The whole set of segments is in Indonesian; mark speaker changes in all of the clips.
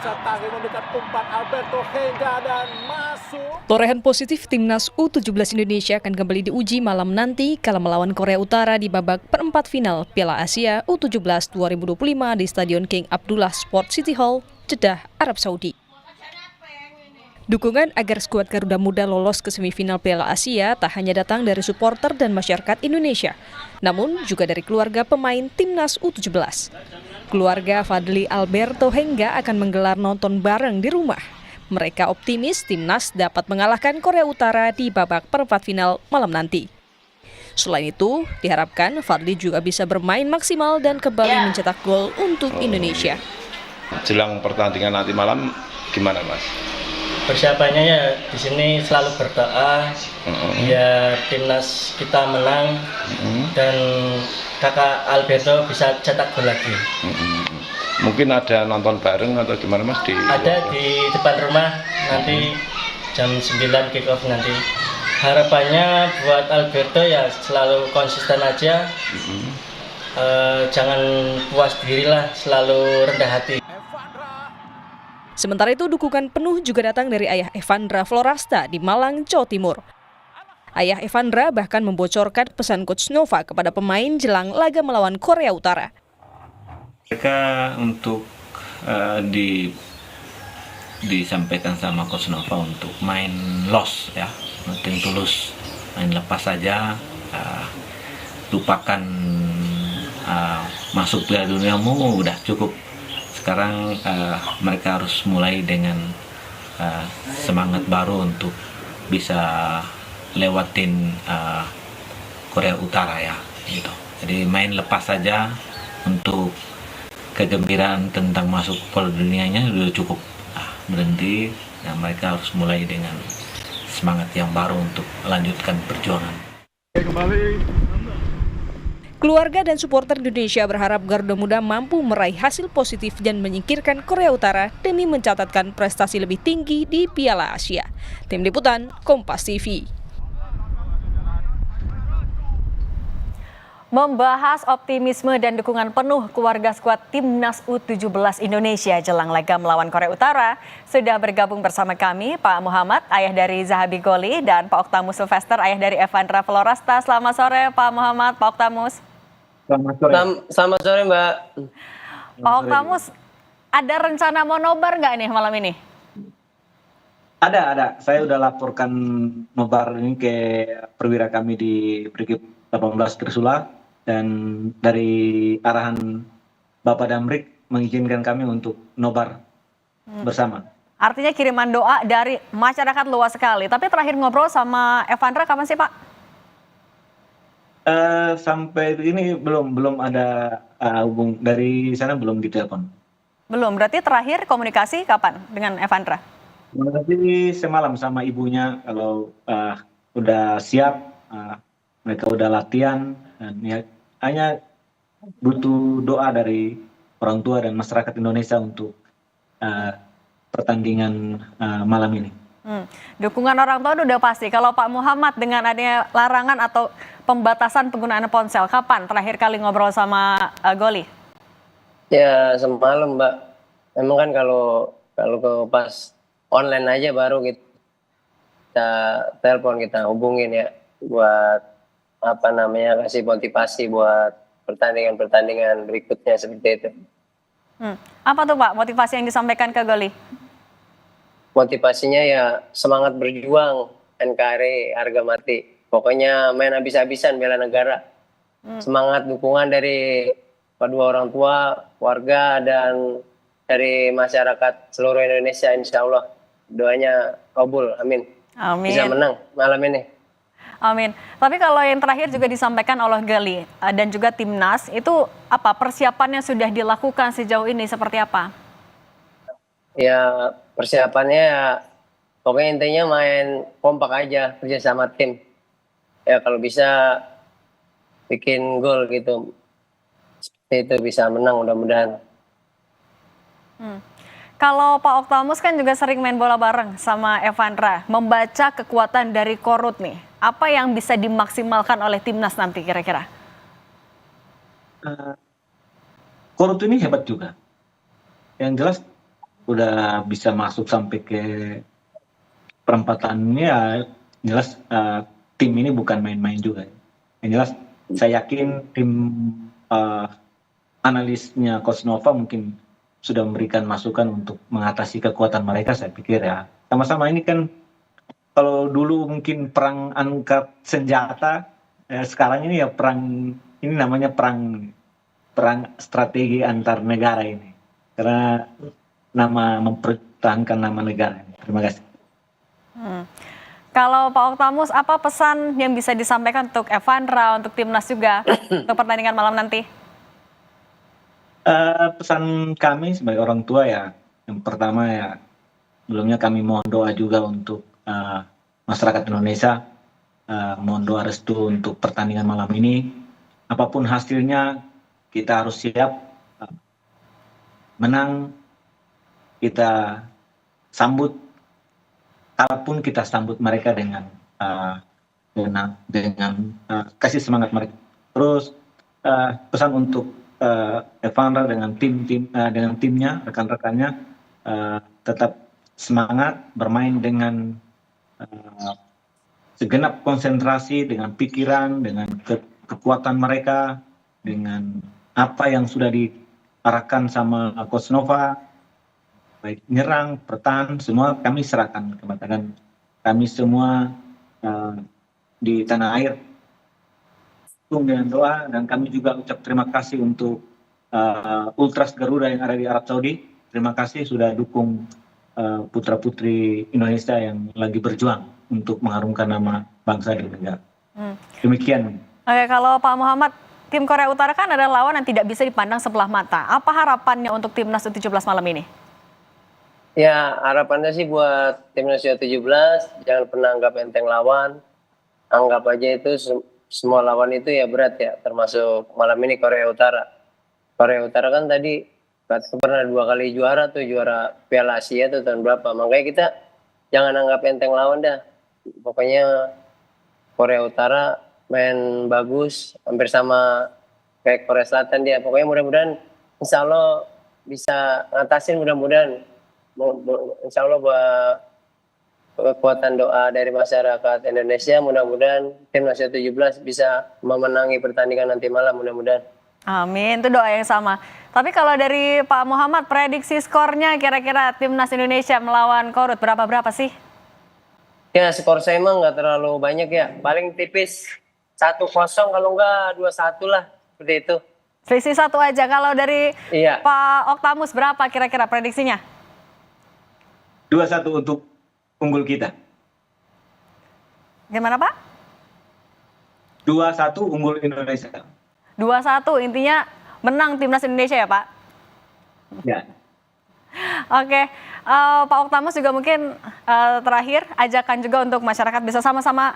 Speaker 1: Bisa tarik mendekat umpan Alberto Henga dan masuk.
Speaker 2: Torehan positif timnas U17 Indonesia akan kembali diuji malam nanti kala melawan Korea Utara di babak perempat final Piala Asia U17 2025 di Stadion King Abdullah Sport City Hall, Jeddah, Arab Saudi. Dukungan agar skuad Garuda Muda lolos ke semifinal Piala Asia tak hanya datang dari supporter dan masyarakat Indonesia, namun juga dari keluarga pemain timnas U17. Keluarga Fadli Alberto Henga akan menggelar nonton bareng di rumah. Mereka optimis timnas dapat mengalahkan Korea Utara di babak perempat final malam nanti. Selain itu, diharapkan Fadli juga bisa bermain maksimal dan kembali mencetak gol untuk Indonesia.
Speaker 3: Jelang pertandingan nanti malam gimana, Mas?
Speaker 4: Persiapannya ya di sini selalu berdoa biar timnas kita menang dan kakak Alberto bisa cetak gol lagi.
Speaker 3: Mungkin ada nonton bareng atau gimana, Mas?
Speaker 4: Ada di depan rumah nanti jam 9 kick off nanti. Harapannya buat Alberto ya selalu konsisten aja, jangan puas diri lah, selalu rendah hati.
Speaker 2: Sementara itu, dukungan penuh juga datang dari ayah Evandra Florasta di Malang, Jawa Timur. Ayah Evandra bahkan membocorkan pesan Coach Nova kepada pemain jelang laga melawan Korea Utara.
Speaker 5: Mereka untuk disampaikan sama Coach Nova untuk main loss ya, nothing tulus, main lepas saja, lupakan masuk Piala Duniamu udah cukup. Sekarang mereka harus mulai dengan semangat baru untuk bisa lewatin Korea Utara ya, gitu. Jadi main lepas saja untuk kegembiraan tentang masuk Piala Dunianya sudah cukup. Berhenti. Nah, mereka harus mulai dengan semangat yang baru untuk melanjutkan perjuangan.
Speaker 2: Keluarga dan supporter Indonesia berharap Garuda Muda mampu meraih hasil positif dan menyingkirkan Korea Utara demi mencatatkan prestasi lebih tinggi di Piala Asia. Tim Liputan, Kompas TV.
Speaker 6: Membahas optimisme dan dukungan penuh keluarga skuad Timnas U17 Indonesia jelang laga melawan Korea Utara, sudah bergabung bersama kami Pak Muhammad, ayah dari Zahabi Goli, dan Pak Oktamus Sylvester, ayah dari Evandra Florasta. Selamat sore Pak Muhammad, Pak Oktamus.
Speaker 7: Selamat sore Mbak.
Speaker 6: Pak Oktamus, ada rencana mau nobar nggak nih malam ini?
Speaker 8: Ada. Saya udah laporkan nobar ini ke perwira kami di Brigif 18 Trisula. Dan dari arahan Bapak Damrik mengizinkan kami untuk nobar bersama.
Speaker 6: Artinya kiriman doa dari masyarakat luas sekali. Tapi terakhir ngobrol sama Evandra kapan sih Pak?
Speaker 8: Sampai ini belum ada hubung dari sana, belum ditelepon.
Speaker 6: Belum, berarti terakhir komunikasi kapan dengan Evandra?
Speaker 8: Berarti semalam sama ibunya kalau udah siap, mereka udah latihan. Dan ya, hanya butuh doa dari orang tua dan masyarakat Indonesia untuk pertandingan malam ini.
Speaker 6: Dukungan orang tua udah pasti. Kalau Pak Muhammad dengan adanya larangan atau pembatasan penggunaan ponsel, kapan terakhir kali ngobrol sama Goli?
Speaker 7: Ya semalam Mbak. Memang kan kalau pas online aja baru kita telepon, kita hubungin ya buat kasih motivasi buat pertandingan berikutnya seperti itu.
Speaker 6: Apa tuh Pak motivasi yang disampaikan ke Goli?
Speaker 7: Motivasinya ya semangat berjuang, NKRI harga mati. Pokoknya main habis-habisan bela negara. Semangat dukungan dari kedua orang tua, warga, dan dari masyarakat seluruh Indonesia, insya Allah. Doanya kabul, amin.
Speaker 6: Amin.
Speaker 7: Bisa menang malam ini.
Speaker 6: Amin. Tapi kalau yang terakhir juga disampaikan oleh Goli dan juga timnas, itu apa persiapannya sudah dilakukan sejauh ini seperti apa?
Speaker 7: Ya persiapannya ya, pokoknya intinya main kompak aja, kerja sama tim. Ya kalau bisa bikin gol gitu, seperti itu bisa menang mudah-mudahan.
Speaker 6: Kalau Pak Oktamus kan juga sering main bola bareng sama Evandra, membaca kekuatan dari Korut nih. Apa yang bisa dimaksimalkan oleh timnas nanti kira-kira?
Speaker 8: Korut ini hebat juga. Yang jelas udah bisa masuk sampai ke perempatan ini ya jelas tim ini bukan main-main juga. Yang jelas saya yakin tim analisnya Coach Nova mungkin sudah memberikan masukan untuk mengatasi kekuatan mereka, saya pikir ya. Sama-sama ini kan kalau dulu mungkin perang angkat senjata, sekarang ini ya perang, ini namanya perang strategi antar negara ini. Karena mempertahankan nama negara. Terima kasih.
Speaker 6: Kalau Pak Oktamus, apa pesan yang bisa disampaikan untuk Evandra, untuk timnas juga, untuk pertandingan malam nanti?
Speaker 8: Pesan kami sebagai orang tua ya, yang pertama ya, sebelumnya kami mohon doa juga untuk masyarakat Indonesia, mohon doa restu untuk pertandingan malam ini. Apapun hasilnya, kita harus siap menang, kita sambut, kalaupun kita sambut mereka dengan kasih semangat mereka. Terus pesan untuk Evandra dengan dengan timnya, rekan-rekannya, tetap semangat bermain dengan segenap konsentrasi, dengan pikiran, dengan kekuatan mereka, dengan apa yang sudah diarahkan sama Coach Nova, baik nyerang, bertahan, semua kami serahkan kepada kami semua di tanah air. Dengan doa, dan kami juga ucap terima kasih untuk Ultras Garuda yang ada di Arab Saudi. Terima kasih sudah dukung putra-putri Indonesia yang lagi berjuang untuk mengharumkan nama bangsa dan negara. Demikian.
Speaker 6: Oke, kalau Pak Muhammad, tim Korea Utara kan ada lawan yang tidak bisa dipandang sebelah mata. Apa harapannya untuk timnas U17 malam ini?
Speaker 7: Ya, harapannya sih buat timnas U17 jangan pernah anggap enteng lawan. Anggap aja itu semua lawan itu ya berat ya, termasuk malam ini Korea Utara. Korea Utara kan tadi pernah 2 kali juara tuh, juara Piala Asia tuh tahun berapa. Makanya kita jangan anggap enteng lawan dah. Pokoknya Korea Utara main bagus, hampir sama kayak Korea Selatan dia. Pokoknya mudah-mudahan insya Allah bisa ngatasin, mudah-mudahan. Insya Allah buat kekuatan doa dari masyarakat Indonesia, mudah-mudahan timnas U17 bisa memenangi pertandingan nanti malam, mudah-mudahan.
Speaker 6: Amin, itu doa yang sama. Tapi kalau dari Pak Muhammad, prediksi skornya kira-kira timnas Indonesia melawan Korut berapa sih?
Speaker 7: Ya, skor saya emang nggak terlalu banyak ya, paling tipis 1-0 kalau enggak 2-1 lah, seperti itu.
Speaker 6: Selisih 1 aja. Kalau dari Pak Oktamus berapa kira-kira prediksinya?
Speaker 8: 2-1 untuk unggul kita.
Speaker 6: Gimana Pak?
Speaker 8: 2-1 unggul Indonesia.
Speaker 6: 2-1, intinya menang timnas Indonesia ya Pak?
Speaker 8: Ya.
Speaker 6: Oke, Pak Oktamus juga mungkin terakhir ajakan juga untuk masyarakat bisa sama-sama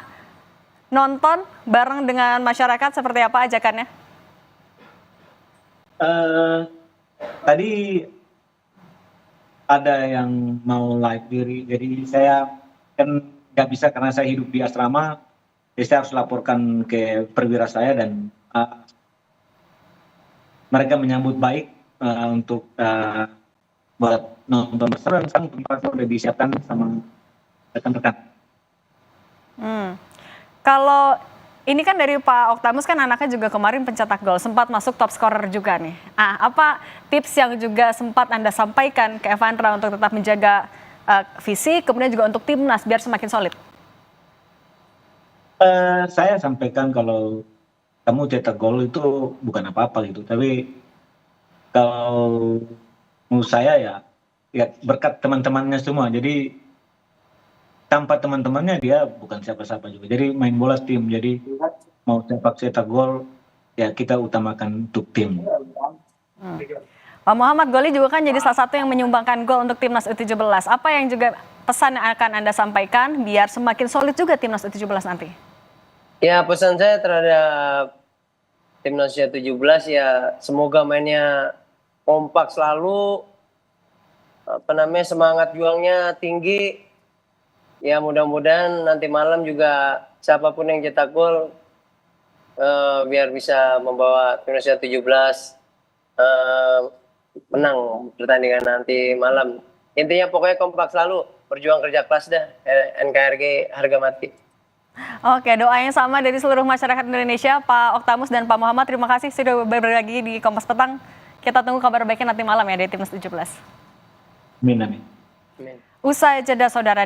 Speaker 6: nonton bareng dengan masyarakat, seperti apa ajakannya?
Speaker 8: Tadi ada yang mau live diri, jadi saya kan nggak bisa karena saya hidup di asrama, jadi saya harus laporkan ke perwira saya dan mereka menyambut baik untuk buat nonton bersama, dan tempat sudah disiapkan sama rekan-rekan.
Speaker 6: Kalau ini kan dari Pak Oktamus kan anaknya juga kemarin pencetak gol, sempat masuk top scorer juga nih. Apa tips yang juga sempat Anda sampaikan ke Evandra untuk tetap menjaga fisik, kemudian juga untuk timnas biar semakin solid?
Speaker 8: Saya sampaikan kalau kamu cetak gol itu bukan apa-apa gitu, tapi kalau menurut saya ya berkat teman-temannya semua, jadi tanpa teman-temannya dia bukan siapa-siapa juga. Jadi main bola tim, jadi mau cetak gol ya kita utamakan untuk tim.
Speaker 6: Pak Muhammad, Goli juga kan jadi salah satu yang menyumbangkan gol untuk timnas U17. Apa yang juga pesan yang akan Anda sampaikan biar semakin solid juga timnas U17 nanti?
Speaker 7: Ya, pesan saya terhadap timnas U17 ya semoga mainnya kompak selalu, semangat juangnya tinggi. Ya mudah-mudahan nanti malam juga siapapun yang cetak gol biar bisa membawa timnas U17 menang pertandingan nanti malam Intinya pokoknya kompak selalu, berjuang kerja keras dah, NKRI harga mati.
Speaker 6: Oke, doa yang sama dari seluruh masyarakat Indonesia, Pak Oktamus dan Pak Muhammad. Terima kasih sudah berbagi di Kompas Petang. Kita tunggu kabar baiknya nanti malam ya dari Timnas 17.
Speaker 8: Amin, amin.
Speaker 7: Amin.
Speaker 6: Usai jeda saudara.